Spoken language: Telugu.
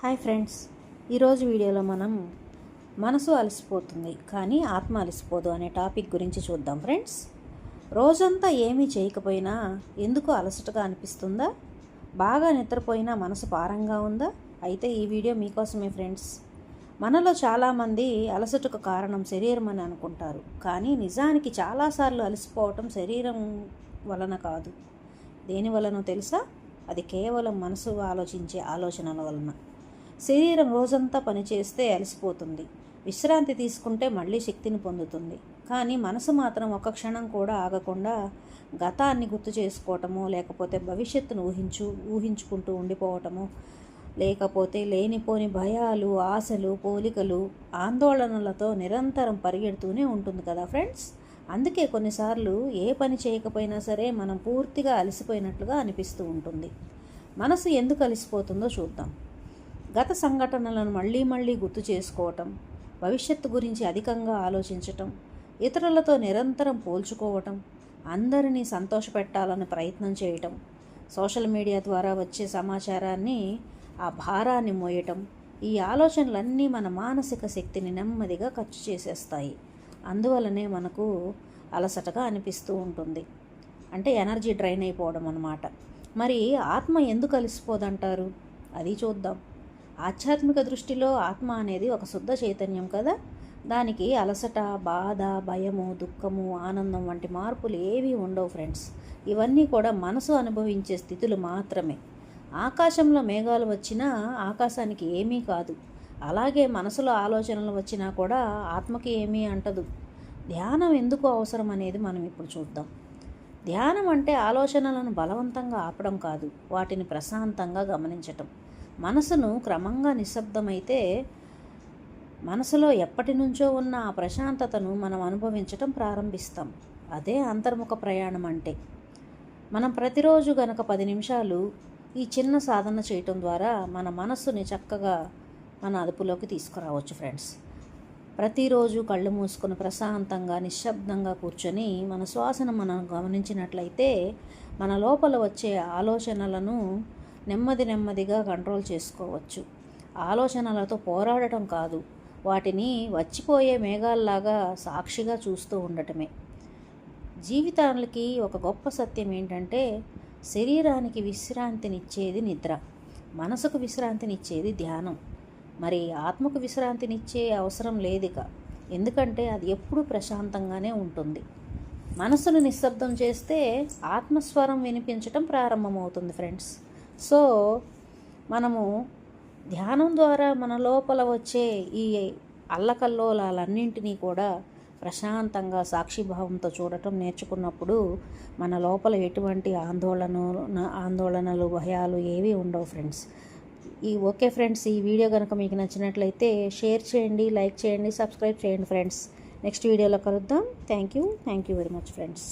హాయ్ ఫ్రెండ్స్, ఈరోజు వీడియోలో మనం మనసు అలసిపోతుంది కానీ ఆత్మ అలసిపోదు అనే టాపిక్ గురించి చూద్దాం. ఫ్రెండ్స్, రోజంతా ఏమీ చేయకపోయినా ఎందుకు అలసటగా అనిపిస్తుందా? బాగా నిద్రపోయినా మనసు భారంగా ఉందా? అయితే ఈ వీడియో మీకోసమే ఫ్రెండ్స్. మనలో చాలామంది అలసటకు కారణం శరీరం అని అనుకుంటారు, కానీ నిజానికి చాలాసార్లు అలసిపోవటం శరీరం వలన కాదు. దేని వలనో తెలుసా? అది కేవలం మనసు ఆలోచించే ఆలోచనల వలన. శరీరం రోజంతా పనిచేస్తే అలసిపోతుంది, విశ్రాంతి తీసుకుంటే మళ్ళీ శక్తిని పొందుతుంది. కానీ మనసు మాత్రం ఒక క్షణం కూడా ఆగకుండా గతాన్ని గుర్తు చేసుకోవటమో, లేకపోతే భవిష్యత్తును ఊహించుకుంటూ ఉండిపోవటమో, లేకపోతే లేనిపోని భయాలు, ఆశలు, పోలికలు, ఆందోళనలతో నిరంతరం పరిగెడుతూనే ఉంటుంది కదా ఫ్రెండ్స్. అందుకే కొన్నిసార్లు ఏ పని చేయకపోయినా సరే మనం పూర్తిగా అలసిపోయినట్లుగా అనిపిస్తూ ఉంటుంది. మనసు ఎందుకు అలసిపోతుందో చూద్దాం. గత సంఘటనలను మళ్ళీ గుర్తు చేసుకోవటం, భవిష్యత్తు గురించి అధికంగా ఆలోచించటం, ఇతరులతో నిరంతరం పోల్చుకోవటం, అందరినీ సంతోషపెట్టాలని ప్రయత్నం చేయటం, సోషల్ మీడియా ద్వారా వచ్చే సమాచారాన్ని ఆ భారాన్ని మోయటం, ఈ ఆలోచనలన్నీ మన మానసిక శక్తిని నెమ్మదిగా ఖర్చు చేసేస్తాయి. అందువలనే మనకు అలసటగా అనిపిస్తూ ఉంటుంది. అంటే ఎనర్జీ డ్రైన్ అయిపోవడం అన్నమాట. మరి ఆత్మ ఎందుకు అలసిపోదంటారు? అది చూద్దాం. ఆధ్యాత్మిక దృష్టిలో ఆత్మ అనేది ఒక శుద్ధ చైతన్యం కదా. దానికి అలసట, బాధ, భయము, దుఃఖము, ఆనందం వంటి మార్పులు ఏవీ ఉండవు ఫ్రెండ్స్. ఇవన్నీ కూడా మనసు అనుభవించే స్థితులు మాత్రమే. ఆకాశంలో మేఘాలు వచ్చినా ఆకాశానికి ఏమీ కాదు. అలాగే మనసులో ఆలోచనలు వచ్చినా కూడా ఆత్మకి ఏమీ అంటదు. ధ్యానం ఎందుకు అవసరం అనేది మనం ఇప్పుడు చూద్దాం. ధ్యానం అంటే ఆలోచనలను బలవంతంగా ఆపడం కాదు, వాటిని ప్రశాంతంగా గమనించటం. మనసును క్రమంగా నిశ్శబ్దమైతే మనసులో ఎప్పటి నుంచో ఉన్న ఆ ప్రశాంతతను మనం అనుభవించటం ప్రారంభిస్తాం. అదే అంతర్ముఖ ప్రయాణం అంటే. మనం ప్రతిరోజు గనక 10 నిమిషాలు ఈ చిన్న సాధన చేయటం ద్వారా మన మనస్సుని చక్కగా మన అదుపులోకి తీసుకురావచ్చు ఫ్రెండ్స్. ప్రతిరోజు కళ్ళు మూసుకొని ప్రశాంతంగా నిశ్శబ్దంగా కూర్చొని మన శ్వాసను మనం గమనించినట్లయితే మన లోపల వచ్చే ఆలోచనలను నెమ్మదిగా కంట్రోల్ చేసుకోవచ్చు. ఆలోచనలతో పోరాడటం కాదు, వాటిని వచ్చిపోయే మేఘాల్లాగా సాక్షిగా చూస్తూ ఉండటమే. జీవితానికి ఒక గొప్ప సత్యం ఏంటంటే, శరీరానికి విశ్రాంతినిచ్చేది నిద్ర, మనసుకు విశ్రాంతినిచ్చేది ధ్యానం. మరి ఆత్మకు విశ్రాంతినిచ్చే అవసరం లేదిక, ఎందుకంటే అది ఎప్పుడూ ప్రశాంతంగానే ఉంటుంది. మనసును నిశ్శబ్దం చేస్తే ఆత్మస్వరం వినిపించటం ప్రారంభమవుతుంది ఫ్రెండ్స్. సో మనము ధ్యానం ద్వారా మన లోపల వచ్చే ఈ అల్లకల్లోలాలన్నింటినీ కూడా ప్రశాంతంగా సాక్షిభావంతో చూడటం నేర్చుకున్నప్పుడు మన లోపల ఎటువంటి ఆందోళనలు, భయాలు ఏవీ ఉండవు ఫ్రెండ్స్. ఓకే ఫ్రెండ్స్, ఈ వీడియో కనుక మీకు నచ్చినట్లయితే షేర్ చేయండి, లైక్ చేయండి, సబ్స్క్రైబ్ చేయండి ఫ్రెండ్స్. నెక్స్ట్ వీడియోలో కలుద్దాం. Thank you very much friends.